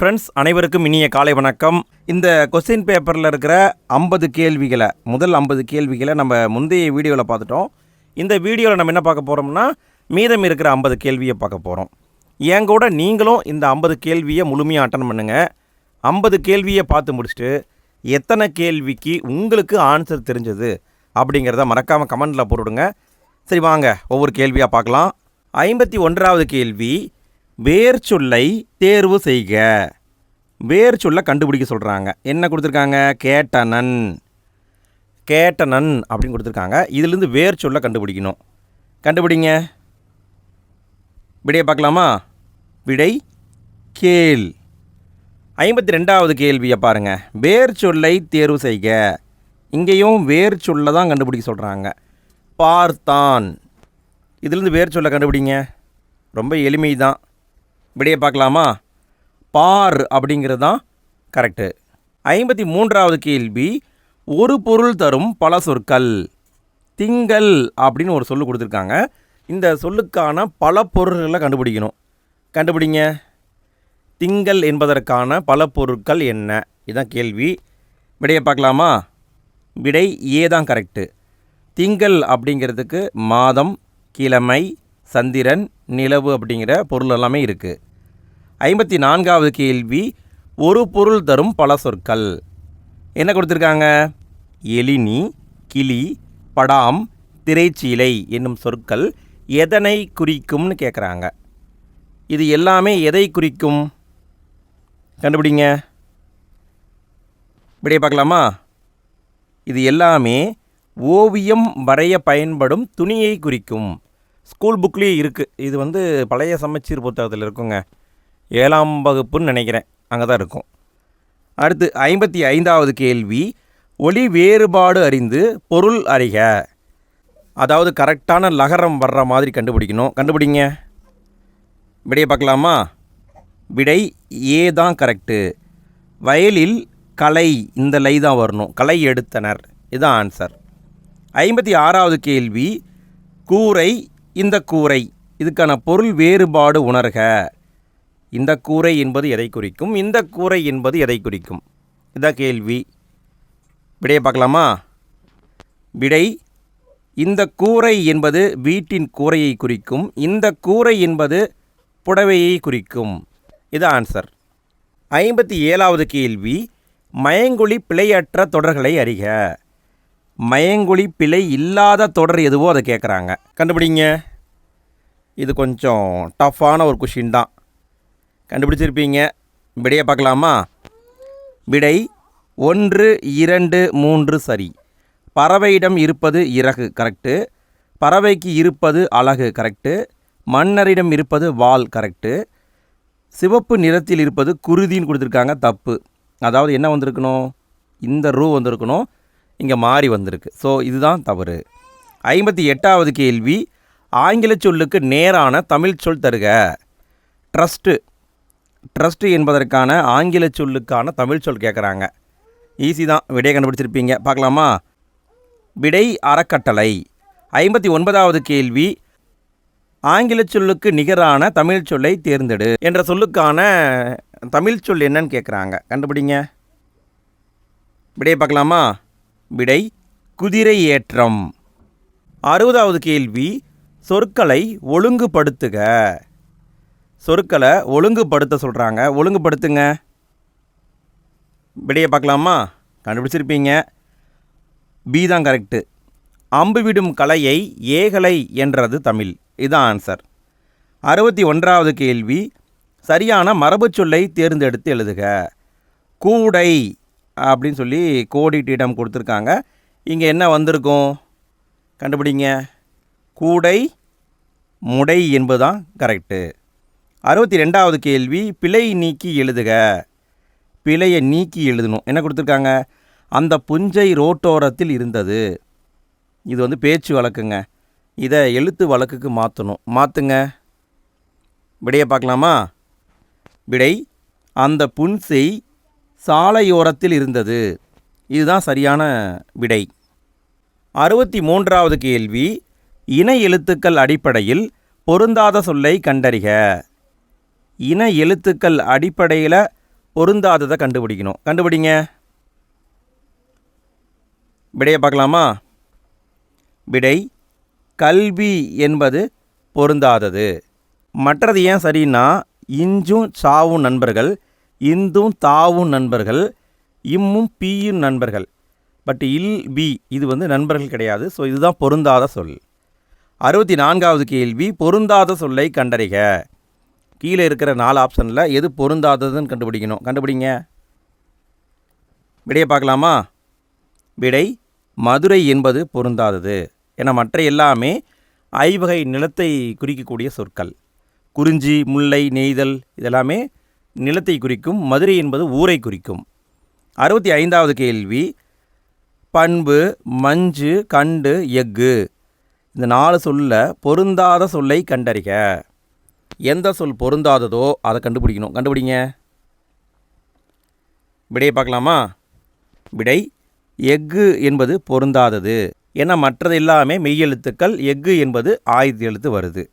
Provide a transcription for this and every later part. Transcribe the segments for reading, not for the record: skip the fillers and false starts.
Friends, அனைவருக்கும் இனிய காலை வணக்கம். இந்த கொஸ்டின் பேப்பரில் இருக்கிற 50 கேள்விகளை, முதல் 50 கேள்விகளை நம்ம முந்தைய வீடியோவில் பார்த்துட்டோம். இந்த வீடியோவில் நம்ம என்ன பார்க்க போகிறோம்னா, மீதம் இருக்கிற 50 கேள்வியை பார்க்க போகிறோம். என் கூட நீங்களும் இந்த 50 கேள்வியை முழுமையாக அட்டன் பண்ணுங்கள். 50 கேள்வியை பார்த்து முடிச்சுட்டு எத்தனை கேள்விக்கு உங்களுக்கு ஆன்சர் தெரிஞ்சது அப்படிங்கிறத மறக்காமல் கமெண்டில் போட்டுவிடுங்க. சரி, வாங்க ஒவ்வொரு கேள்வியாக பார்க்கலாம். 51வது கேள்வி, வேர் சொல்லை தேர்வு செய்க. வேர் சொல்லை கண்டுபிடிக்க சொல்கிறாங்க. என்ன கொடுத்துருக்காங்க? கேட்டனன். கேட்டனன் அப்படின்னு கொடுத்துருக்காங்க. இதிலிருந்து வேர் சொல்லை கண்டுபிடிக்கணும். கண்டுபிடிங்க. விடையை பார்க்கலாமா? விடை கேள். 52வது கேள்வியை பாருங்கள். வேர் சொல்லை தேர்வு செய்க. இங்கேயும் வேர் சொல்லை தான் கண்டுபிடிக்க சொல்கிறாங்க. பார்த்தான். இதிலிருந்து வேர் சொல்லை கண்டுபிடிங்க. ரொம்ப எளிமை தான். விடையை பார்க்கலாமா? பார் அப்படிங்கிறது தான் கரெக்டு. 53வது கேள்வி, ஒரு பொருள் தரும் பல சொற்கள். திங்கள் அப்படின்னு ஒரு சொல்லு கொடுத்துருக்காங்க. இந்த சொல்லுக்கான பல பொருள்களை கண்டுபிடிக்கணும். கண்டுபிடிங்க. திங்கள் என்பதற்கான பல பொருட்கள் என்ன? இதுதான் கேள்வி. விடையை பார்க்கலாமா? விடை ஏ தான் கரெக்டு. திங்கள் அப்படிங்கிறதுக்கு மாதம், கிழமை, சந்திரன், நிலவு அப்படிங்கிற பொருள் எல்லாமே இருக்குது. 54வது கேள்வி, ஒரு பொருள் தரும் பல சொற்கள். என்ன கொடுத்துருக்காங்க? எலினி, கிளி, படாம், திரைச்சீலை என்னும் சொற்கள் எதனை குறிக்கும்னு கேட்குறாங்க. இது எல்லாமே எதை குறிக்கும்? கண்டுபிடிங்க. விடையை பார்க்கலாமா? இது எல்லாமே ஓவியம் வரைய பயன்படும் துணியை குறிக்கும். ஸ்கூல் புக்லேயே இருக்குது. இது பழைய சமச்சீர் புத்தகத்தில் இருக்குங்க. 7ஆம் வகுப்புன்னு நினைக்கிறேன், அங்கே தான் இருக்கும். அடுத்து 55வது கேள்வி, ஒலி வேறுபாடு அறிந்து பொருள் அறிக. அதாவது கரெக்டான லகரம் வர்ற மாதிரி கண்டுபிடிக்கணும். கண்டுபிடிங்க. விடையை பார்க்கலாமா? விடை ஏ தான் கரெக்டு. வயலில் களை, இந்த லை தான் வரணும். களை எடுத்தனர், இதுதான் ஆன்சர். 56வது கேள்வி, கூரை, இந்த கூரை, இதுக்கான பொருள் வேறுபாடு உணர்க. இந்த கூரை என்பது எதை குறிக்கும்? இந்த கூரை என்பது எதை குறிக்கும்? இதான் கேள்வி. விடையை பார்க்கலாமா? விடை, இந்த கூரை என்பது வீட்டின் கூரையை குறிக்கும். இந்த கூரை என்பது புடவையை குறிக்கும். இது ஆன்சர். 57வது கேள்வி, மயங்கொலி பிழையற்ற தொடர்களை அறிக. மயங்கொலி பிழை இல்லாத தொடர் எதுவோ அதை கேட்குறாங்க. கண்டுபிடிங்க. இது கொஞ்சம் டஃப்பான ஒரு கொஷின் தான். கண்டுபிடிச்சிருப்பீங்க. விடையை பார்க்கலாமா? விடை 1, 2, 3 சரி. பறவையிடம் இருப்பது இறகு கரெக்டு. பறவைக்கு இருப்பது அலகு கரெக்டு. மன்னரிடம் இருப்பது வால் கரெக்டு. சிவப்பு நிறத்தில் இருப்பது குருதின்னு கொடுத்துருக்காங்க, தப்பு. அதாவது என்ன வந்திருக்கணும்? இந்த ரூ வந்திருக்கணும், இங்கே மாறி வந்திருக்கு. ஸோ இதுதான் தவறு. 58வது கேள்வி, ஆங்கில சொல்லுக்கு நேரான தமிழ் சொல் தருக. ட்ரஸ்ட்டு. ட்ரஸ்ட்டு என்பதற்கான ஆங்கில சொல்லுக்கான தமிழ் சொல் கேட்குறாங்க. ஈஸி தான். விடையை கண்டுபிடிச்சிருப்பீங்க. பார்க்கலாமா? விடை அறக்கட்டளை. 59வது கேள்வி, ஆங்கில சொல்லுக்கு நிகரான தமிழ் சொல்லை தேர்ந்தெடு என்ற சொல்லுக்கான தமிழ் சொல் என்னன்னு கேட்குறாங்க. கண்டுபிடிங்க. விடையை பார்க்கலாமா? விடை குதிரை ஏற்றம். 60வது கேள்வி, சொற்களை ஒழுங்குபடுத்துக. சொற்களை ஒழுங்குபடுத்த சொல்கிறாங்க. ஒழுங்குபடுத்துங்க. விடையை பார்க்கலாமா? கண்டுபிடிச்சிருப்பீங்க. பி தான் கரெக்டு. அம்பு விடும் கலையை ஏகலை என்றது தமிழ். இதுதான் ஆன்சர். 61வது கேள்வி, சரியான மரபு சொல்லை தேர்ந்தெடுத்து எழுதுக. கூடை அப்படின்னு சொல்லி கோடிட்டிடம் கொடுத்துருக்காங்க. இங்கே என்ன வந்திருக்கும்? கண்டுபிடிங்க. கூடை முடை என்பதுதான் கரெக்டு. 62வது கேள்வி, பிழை நீக்கி எழுதுக. பிழையை நீக்கி எழுதணும். என்ன கொடுத்துருக்காங்க? அந்த புஞ்சை ரோட்டோரத்தில் இருந்தது. இது பேச்சு வழக்குங்க. இதை எழுத்து வழக்குக்கு மாற்றணும். மாற்றுங்க. விடையை பார்க்கலாமா? விடை அந்த புன்செய் சாலையோரத்தில் இருந்தது. இதுதான் சரியான விடை. 63வது கேள்வி, இன எழுத்துக்கள் அடிப்படையில் பொருந்தாத சொல்லை கண்டறிக. இன எழுத்துக்கள் அடிப்படையில் பொருந்தாததை கண்டுபிடிக்கணும். கண்டுபிடிங்க. விடையை பார்க்கலாமா? விடை கல்வி என்பது பொருந்தாதது. மற்றது ஏன் சரின்னா, இஞ்சும் சாவும் நண்பர்கள், இந்தும் தாவும் நண்பர்கள், இம்மும் பீயும் நண்பர்கள். பட் இல் பி இது வந்து நண்பர்கள் கிடையாது. ஸோ இதுதான் பொருந்தாத சொல். 64வது கேள்வி, பொருந்தாத சொல்லை கண்டறிக. கீழே இருக்கிற 4 ஆப்ஷனில் எது பொருந்தாததுன்னு கண்டுபிடிக்கணும். கண்டுபிடிங்க. விடையை பார்க்கலாமா? விடை மதுரை என்பது பொருந்தாதது. ஏன்னா மற்ற எல்லாமே ஐவகை நிலத்தை குறிக்கக்கூடிய சொற்கள். குறிஞ்சி, முல்லை, நெய்தல் இதெல்லாமே நிலத்தை குறிக்கும். மதுரை என்பது ஊரை குறிக்கும். 65வது கேள்வி, பண்பு, மஞ்சு, கண்டு, எஃகு இந்த 4 சொல்ல பொருந்தாத சொல்லை கண்டறிக. எந்த சொல் பொருந்தாததோ அதை கண்டுபிடிக்கணும். கண்டுபிடிங்க. விடையை பார்க்கலாமா? விடை எஃகு என்பது பொருந்தாதது. ஏன்னா மற்றது எல்லாமே மெய்யெழுத்துக்கள், எஃகு என்பது ஆயுத எழுத்து வருது.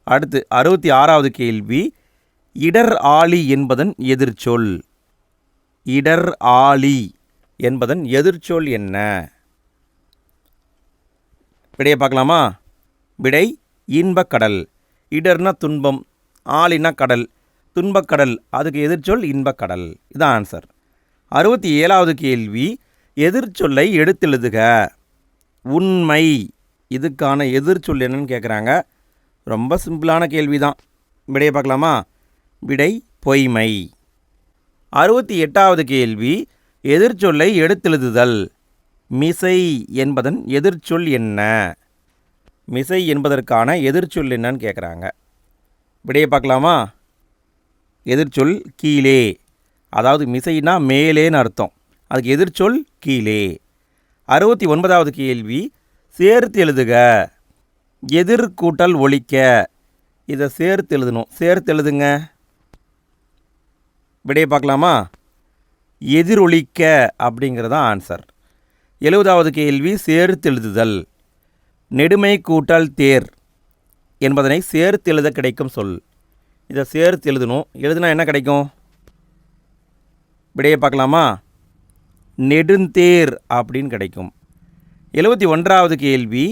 அடுத்து 66வது கேள்வி, இடர் ஆளி என்பதன் எதிர்ச்சொல். இடர் ஆளி என்பதன் எதிர்ச்சொல் என்ன? விடையை பார்க்கலாமா? விடை இன்பக்கடல். இடர்னா துன்பம், ஆளினா கடல், துன்பக்கடல், அதுக்கு எதிர்ச்சொல் இன்பக்கடல். இதுதான் ஆன்சர். 67வது கேள்வி, எதிர்ச்சொல்லை எடுத்தெழுதுக. உண்மை இதுக்கான எதிர்ச்சொல் என்னன்னு கேட்குறாங்க. ரொம்ப சிம்பிளான கேள்வி தான். விடையை பார்க்கலாமா? விடை பொய்மை. 68வது கேள்வி, எதிர்ச்சொல்லை எடுத்தெழுதுதல். மிசை என்பதன் எதிர்ச்சொல் என்ன? மிசை என்பதற்கான எதிர்ச்சொல் என்னன்னு கேட்குறாங்க. விடையை பார்க்கலாமா? எதிர்ச்சொல் கீழே. அதாவது மிசைனா மேலேன்னு அர்த்தம். அதுக்கு எதிர்ச்சொல் கீழே. 69வது கேள்வி, சேர்த்து எழுதுக. எதிர்கூட்டல் ஒழிக்க. இதை சேர்த்து எழுதணும். சேர்த்து எழுதுங்க. விடையை பார்க்கலாமா? எதிரொலிக்க அப்படிங்கிறது தான் ஆன்சர். 70வது கேள்வி, சேர்த்து எழுதுதல். நெடுமை கூட்டல் தேர் என்பதனை சேர்த்து எழுத கிடைக்கும் சொல். இதை சேர்த்து எழுதணும். எழுதுனா என்ன கிடைக்கும்? விடையை பார்க்கலாமா? நெடுந்தேர் அப்படின்னு கிடைக்கும். 71வது கேள்வி,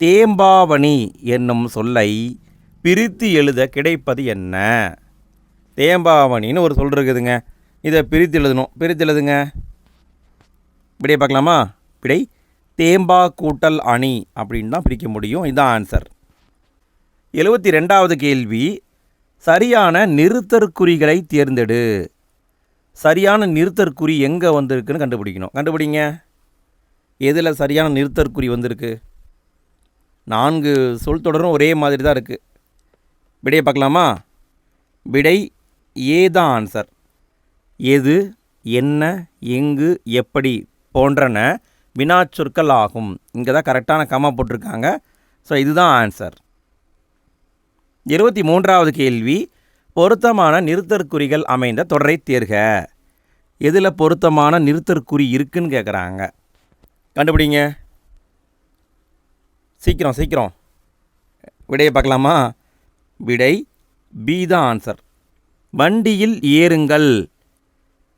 தேம்பாவணி என்னும் சொல்லை பிரித்து எழுத கிடைப்பது என்ன? தேம்பாவணின்னு ஒரு சொல் இருக்குதுங்க. இதை பிரித்து எழுதணும். பிரித்து எழுதுங்க. விடையை பார்க்கலாமா? விடை தேம்பா கூட்டல் அணி அப்படின்னு தான் பிரிக்க முடியும். இதுதான் ஆன்சர். 72வது கேள்வி, சரியான நிறுத்தற்குறிகளை தேர்ந்தெடு. சரியான நிறுத்தற்குறி எங்கே வந்திருக்குன்னு கண்டுபிடிக்கணும். கண்டுபிடிங்க. எதில் சரியான நிறுத்தற்குறி வந்திருக்கு? 4 சொல் தொடரும் ஒரே மாதிரி தான் இருக்குது. விடையை பார்க்கலாமா? விடை ஏதான் ஆன்சர். எது, என்ன, எங்கு, எப்படி போன்றன வினாச்சொற்கள் ஆகும். இங்கே தான் கரெக்டான கமா போட்டிருக்காங்க. ஸோ இதுதான் ஆன்சர். 23வது கேள்வி, பொருத்தமான நிறுத்தற்குறிகள் அமைந்த தொடரை தேர்க. எதில் பொருத்தமான நிறுத்தற்குறி இருக்குன்னு கேட்குறாங்க. கண்டுபிடிங்க. சீக்கிரம் சீக்கிரம். விடையை பார்க்கலாமா? விடை பி தான் ஆன்சர். வண்டியில் ஏறுங்கள்,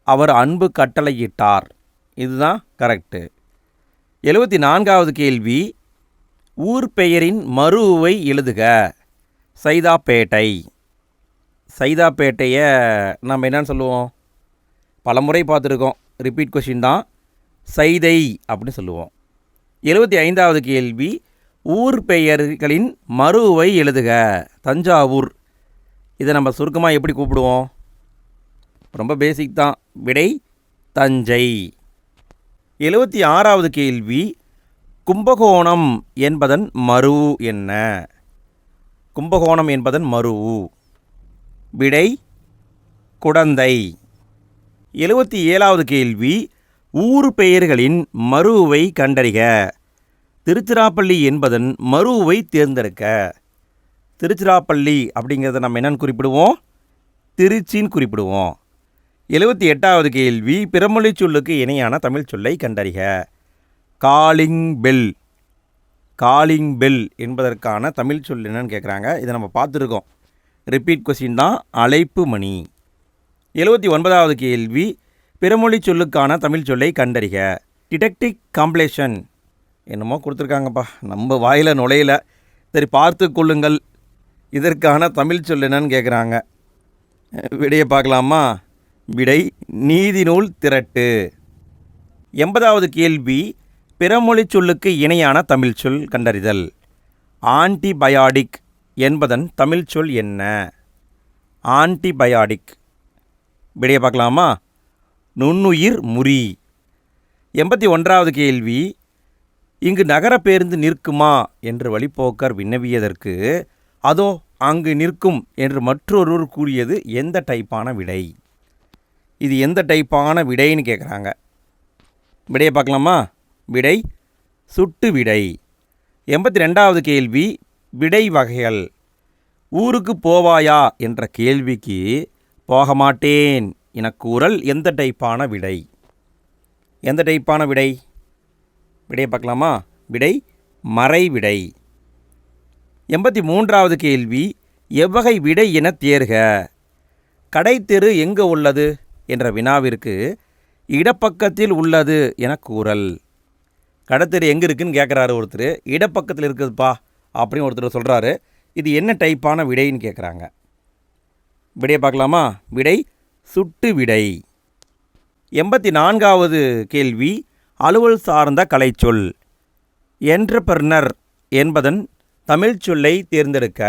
அவர் அன்பு கட்டளையிட்டார். இதுதான் கரெக்டு. 74வது கேள்வி, ஊர் பெயரின் மறுவை எழுதுக. சைதாப்பேட்டை. சைதாப்பேட்டையை நம்ம என்னன்னு சொல்லுவோம்? பலமுறை பார்த்துருக்கோம். ரிப்பீட் கொஷின் தான். சைதை அப்படின்னு சொல்லுவோம். 75வது கேள்வி, ஊர் பெயர்களின் மறுவை எழுதுக. தஞ்சாவூர். இதை நம்ம சுருக்கமாக எப்படி கூப்பிடுவோம்? ரொம்ப பேசிக் தான். விடை தஞ்சை. 76வது கேள்வி, கும்பகோணம் என்பதன் மறு என்ன? கும்பகோணம் என்பதன் மறு. விடை குடந்தை. 77வது கேள்வி, ஊர் பெயர்களின் மறுவை கண்டறிக. திருச்சிராப்பள்ளி என்பதன் மறுவை தேர்ந்தெடுக்க. திருச்சிராப்பள்ளி அப்படிங்கிறத நம்ம என்னன்னு குறிப்பிடுவோம்? திருச்சின்னு குறிப்பிடுவோம். 78வது கேள்வி, பிறமொழி சொல்லுக்கு இணையான தமிழ் சொல்லை கண்டறிக. Calling bell. காலிங் பெல் என்பதற்கான தமிழ் சொல் என்னன்னு கேட்குறாங்க. இதை நம்ம பார்த்துருக்கோம். ரிப்பீட் கொஸ்டின் தான். அழைப்பு மணி. 79வது கேள்வி, பிறமொழி சொல்லுக்கான தமிழ் சொல்லை கண்டறிக. டிடெக்டிக் காம்ப்ளேஷன் என்னமோ கொடுத்துருக்காங்கப்பா, நம்ம வாயில் நுழையில. சரி, பார்த்து கொள்ளுங்கள். இதற்கான தமிழ் சொல் என்னன்னு கேட்குறாங்க. விடையை பார்க்கலாமா? விடை நீதி நூல் திரட்டு. 80வது கேள்வி, பிறமொழி சொல்லுக்கு இணையான தமிழ் சொல் கண்டறிதல். ஆன்டிபயாடிக் என்பதன் தமிழ் சொல் என்ன? ஆன்டிபயாடிக். விடையை பார்க்கலாமா? நுண்ணுயிர் முறி. 81வது கேள்வி, இங்கு நகர பேருந்து நிற்குமா என்று வழிப்போக்கர் வினவியதற்கு அதோ அங்கு நிற்கும் என்று மற்றொருவர் கூறியது எந்த டைப்பான விடை? இது எந்த டைப்பான விடைன்னு கேட்குறாங்க. விடையை பார்க்கலாமா? விடை சுட்டு விடை. 82வது கேள்வி, விடை வகைகள். ஊருக்கு போவாயா என்ற கேள்விக்கு போக மாட்டேன் என கூறல் எந்த டைப்பான விடை? எந்த டைப்பான விடை? விடையை பார்க்கலாமா? விடை மறை விடை. 83வது கேள்வி, எவ்வகை விடை என தேர்க. கடை தெரு எங்கே உள்ளது என்ற வினாவிற்கு இடப்பக்கத்தில் உள்ளது என கூறல். கடைத்தெரு எங்கே இருக்குதுன்னு கேட்குறாரு ஒருத்தர். இடப்பக்கத்தில் இருக்குதுப்பா அப்படின்னு ஒருத்தர் சொல்கிறாரு. இது என்ன டைப்பான விடைன்னு கேட்குறாங்க. விடையை பார்க்கலாமா? விடை சுட்டு விடை. 84வது கேள்வி, அலுவல் சார்ந்த கலைச்சொல். என்டர்பிரனர் என்பதன் தமிழ் சொல்லை தேர்ந்தெடுக்க.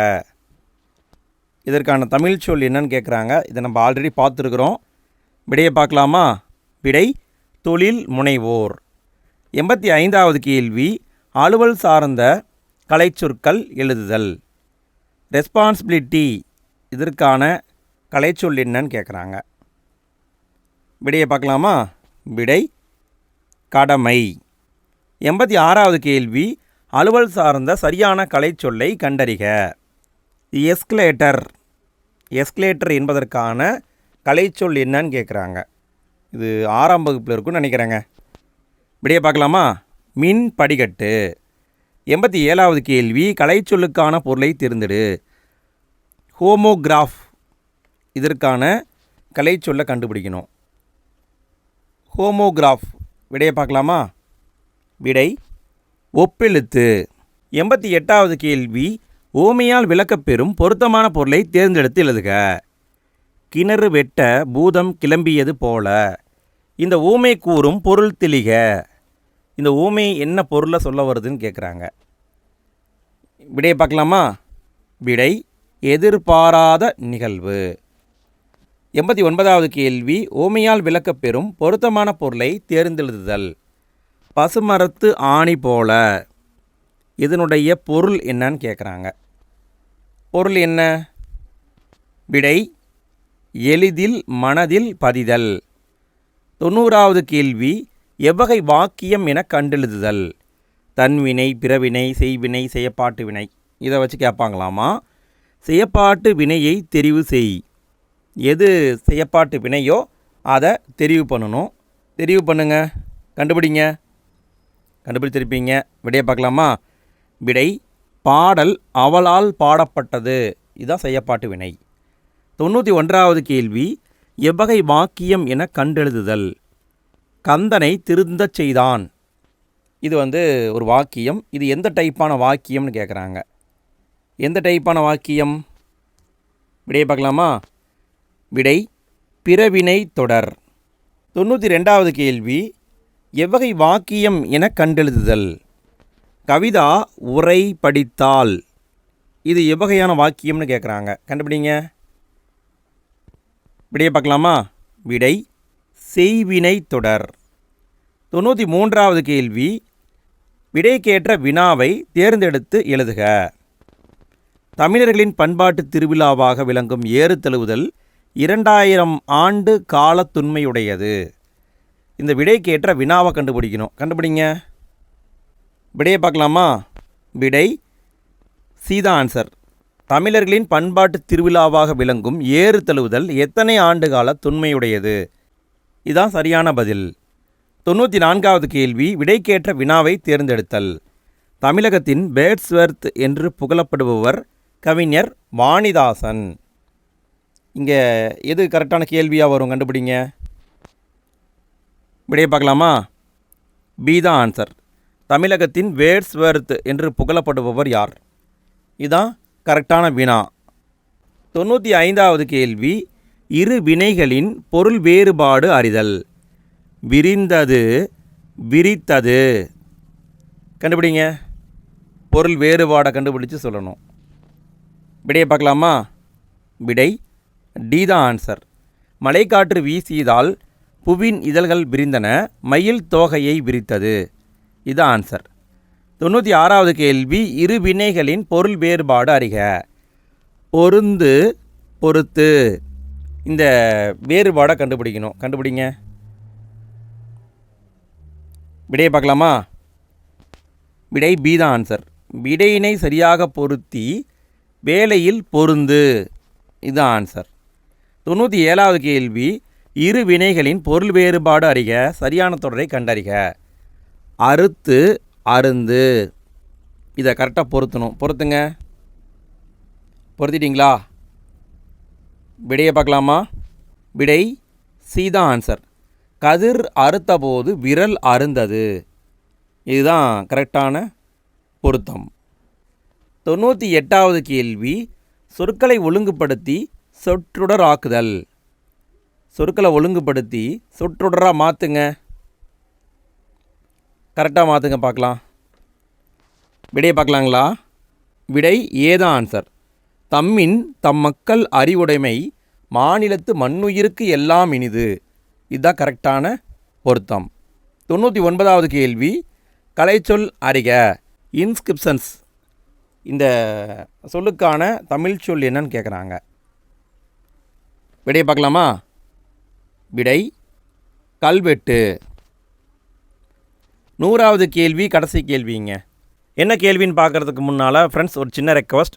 இதற்கான தமிழ் சொல் என்னன்னு கேட்குறாங்க. இதை நம்ம ஆல்ரெடி பார்த்துருக்குறோம். விடையை பார்க்கலாமா? விடை தொழில் முனைவோர். 85வது கேள்வி, அலுவல் சார்ந்த கலைச்சொற்கள் எழுதுதல். ரெஸ்பான்சிபிலிட்டி இதற்கான கலைச்சொல் என்னன்னு கேட்குறாங்க. விடையை பார்க்கலாமா? விடை கடமை. 86வது கேள்வி, அலுவல் சார்ந்த சரியான கலைச்சொல்லை கண்டறிக. எஸ்கலேட்டர். எஸ்கலேட்டர் என்பதற்கான கலைச்சொல் என்னன்னு கேட்குறாங்க. இது 6ஆம் வகுப்பில் இருக்குன்னு நினைக்கிறேங்க. விடையை பார்க்கலாமா? மின் படிக்கட்டு. 87வது கேள்வி, கலைச்சொல்லுக்கான பொருளை தேர்ந்தெடு. ஹோமோகிராஃப் இதற்கான கலைச்சொல்லை கண்டுபிடிக்கணும். ஹோமோகிராஃப். விடையை பார்க்கலாமா? விடை ஒப்பெழுத்து. 88வது கேள்வி, ஓமையால் விளக்கப்பெறும் பொருத்தமான பொருளை தேர்ந்தெடுத்து எழுதுக. கிணறு வெட்ட பூதம் கிளம்பியது போல. இந்த ஊமை கூறும் பொருள் தெளிக. இந்த ஊமை என்ன பொருளை சொல்ல வருதுன்னு கேட்குறாங்க. விடையை பார்க்கலாமா? விடை எதிர்பாராத நிகழ்வு. 89வது கேள்வி, ஓமையால் விளக்கப்பெறும் பொருத்தமான பொருளை தேர்ந்தெழுதுதல். பசுமரத்து ஆணி போல. இதனுடைய பொருள் என்னன்னு கேட்குறாங்க. பொருள் என்ன? விடை எளிதில் மனதில் பதிதல். 90வது கேள்வி, எவ்வகை வாக்கியம் என கண்டெழுதுதல். தன்வினை, பிறவினை, செய்வினை, செயப்பாட்டு வினை. இதை வச்சு கேட்பாங்களாமா. செயப்பாட்டு வினையை தெரிவு செய். எது செயப்பாட்டு வினையோ அதை தெரிவு பண்ணணும். தெரிவு பண்ணுங்க, கண்டுபிடிங்க. கண்டுபிடிச்சிருப்பீங்க. விடையை பார்க்கலாமா? விடை பாடல் அவளால் பாடப்பட்டது. இதுதான் செயப்பாட்டு வினை. 91வது கேள்வி, எவ்வகை வாக்கியம் என கண்டெழுதுதல். கந்தனை திருந்தச் செய்தான். இது ஒரு வாக்கியம். இது எந்த டைப்பான வாக்கியம்னு கேட்குறாங்க. எந்த டைப்பான வாக்கியம்? விடையை பார்க்கலாமா? விடை பிறவினை தொடர். 92வது கேள்வி, எவ்வகை வாக்கியம் என கண்டெழுதுதல். கவிதா உரை படித்தால். இது எவ்வகையான வாக்கியம்னு கேட்குறாங்க. கண்டுபிடிங்க. விடையை பார்க்கலாமா? விடை செய்வினை தொடர். 93வது கேள்வி, விடைக்கேற்ற வினாவை தேர்ந்தெடுத்து எழுதுக. தமிழர்களின் பண்பாட்டு திருவிழாவாக விளங்கும் ஏறு தழுவுதல் 2000 ஆண்டு காலத்துண்மையுடையது. இந்த விடைக்கேற்ற வினாவை கண்டுபிடிக்கணும். கண்டுபிடிங்க. விடையை பார்க்கலாமா? விடை சீதா ஆன்சர். தமிழர்களின் பண்பாட்டு திருவிழாவாக விளங்கும் ஏறு தழுவுதல் எத்தனை ஆண்டு கால தொன்மையுடையது? இதுதான் சரியான பதில். 94வது கேள்வி, விடைக்கேற்ற வினாவை தேர்ந்தெடுத்தல். தமிழகத்தின் பேட்ஸ்வர்த் என்று புகழப்படுபவர் கவிஞர் வாணிதாசன். இங்கே எது கரெக்டான கேள்வியாக வரும் கண்டுபிடிங்க. விடையை பார்க்கலாமா? பி தான் ஆன்சர். தமிழகத்தின் வேர்ட்ஸ்வொர்த் என்று புகழப்படுபவர் யார்? இதுதான் கரெக்டான வினா. 95வது கேள்வி, இரு வினைகளின் பொருள் வேறுபாடு அறிதல். விரிந்தது, விரித்தது. கண்டுபிடிங்க. பொருள் வேறுபாடை கண்டுபிடிச்சு சொல்லணும். விடையை பார்க்கலாமா? விடை டி தான் ஆன்சர். மழைக்காற்று வீசியதால் புவின் இதழ்கள் விரிந்தன, மயில் தோகையை விரித்தது. இது ஆன்சர். 96வது கேள்வி, இரு வினைகளின் பொருள் வேறுபாடு அறிக. பொருந்து, பொறுத்து. இந்த வேறுபாடை கண்டுபிடிக்கணும். கண்டுபிடிங்க. விடையை பார்க்கலாமா? விடை பி தான் ஆன்சர். விடையினை சரியாக பொருத்தி வேலையில் பொருந்து. இது ஆன்சர். 97வது கேள்வி, இரு வினைகளின் பொருள் வேறுபாடு அறிக. சரியான தொடரை கண்டறிக. அறுத்து, அருந்து. இதை கரெக்டாக பொருத்தணும். பொருத்துங்க. பொருத்திட்டீங்களா? விடையை பார்க்கலாமா? விடை சி தான் ஆன்சர். கதிர் அறுத்தபோது விரல் அருந்தது. இதுதான் கரெக்டான பொருத்தம். 98வது கேள்வி, சொற்களை ஒழுங்குபடுத்தி சொற்றொடர் ஆக்குதல். சொற்களை ஒழுங்குபடுத்தி சொற்றொடராக மாற்றுங்க. கரெக்டாக மாற்றுங்க பார்க்கலாம். விடையை பார்க்கலாங்களா? விடை ஏதான் ஆன்சர். தம்மின் தம் மக்கள் அறிவுடைமை, மாநிலத்து மண்ணுயிருக்கு எல்லாம் இனிது. இதுதான் கரெக்டான பொருத்தம். 99வது கேள்வி, கலைச்சொல் அறிக. இன்ஸ்கிரிப்ஷன்ஸ். இந்த சொல்லுக்கான தமிழ் சொல் என்னன்னு கேட்குறாங்க. விடையை பார்க்கலாமா? விடை கல்வெட்டு. 100வது கேள்வி, கடைசி கேள்விங்க. என்ன கேள்வின்னு பார்க்குறதுக்கு முன்னால் ஃப்ரெண்ட்ஸ் ஒரு சின்ன ரெக்வஸ்ட்.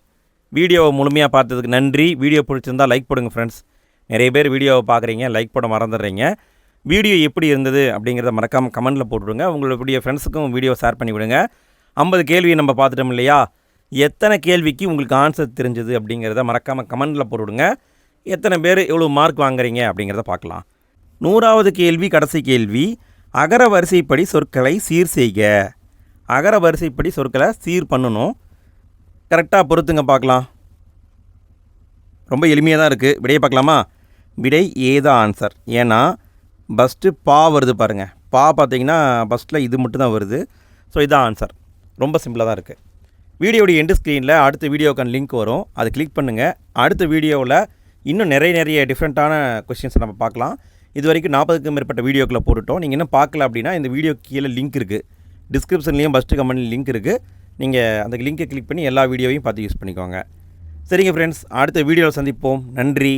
வீடியோவை முழுமையாக பார்த்ததுக்கு நன்றி. வீடியோ பிடிச்சிருந்தால் லைக் போடுங்க ஃப்ரெண்ட்ஸ். நிறைய பேர் வீடியோவை பார்க்குறீங்க, லைக் போட மறந்துடுறீங்க. வீடியோ எப்படி இருந்தது அப்படிங்கிறத மறக்காமல் கமெண்ட்டில் போட்டுவிடுங்க. உங்களுடைய ஃப்ரெண்ட்ஸுக்கும் வீடியோ ஷேர் பண்ணி விடுங்க. 50 கேள்வியை நம்ம பார்த்துட்டோம் இல்லையா? எத்தனை கேள்விக்கு உங்களுக்கு ஆன்சர் தெரிஞ்சது அப்படிங்கிறத மறக்காமல் கமெண்ட்டில் போட்டுவிடுங்க. எத்தனை பேர் எவ்வளோ மார்க் வாங்குறீங்க அப்படிங்கிறத பார்க்கலாம். 100வது கேள்வி, கடைசி கேள்வி, அகர வரிசைப்படி சொற்களை சீர் செய்க. அகர வரிசைப்படி சொற்களை சீர் பண்ணணும். கரெக்டாக பொறுத்துங்க பார்க்கலாம். ரொம்ப எளிமையாக தான் இருக்குது. விடையை பார்க்கலாமா? விடை ஏதான் ஆன்சர். ஏன்னா ஃபஸ்ட்டு பா வருது பாருங்கள். பா பார்த்தீங்கன்னா ஃபஸ்ட்டில் இது மட்டும் தான் வருது. ஸோ இதுதான் ஆன்சர். ரொம்ப சிம்பிளாக தான் இருக்குது. வீடியோடைய எண்டு ஸ்க்ரீனில் அடுத்த வீடியோக்கான லிங்க் வரும். அதை கிளிக் பண்ணுங்கள். அடுத்த வீடியோவில் இன்னும் நிறைய டிஃப்ரெண்ட்டான கொஸ்டின்ஸை நம்ம பார்க்கலாம். இது வரைக்கும் 40க்கும் மேற்பட்ட வீடியோக்களை போட்டுட்டோம். நீங்கள் இன்னும் பார்க்கல அப்படின்னா இந்த வீடியோ கீழே லிங்க் இருக்குது. டிஸ்கிரிப்ஷன்லேயும் ஃபஸ்ட்டு கமெண்ட்லேயும் லிங்க் இருக்குது. நீங்கள் அந்த லிங்கை கிளிக் பண்ணி எல்லா வீடியோவையும் பார்த்து யூஸ் பண்ணிக்கோங்க. சரிங்க ஃப்ரெண்ட்ஸ், அடுத்த வீடியோவில் சந்திப்போம். நன்றி.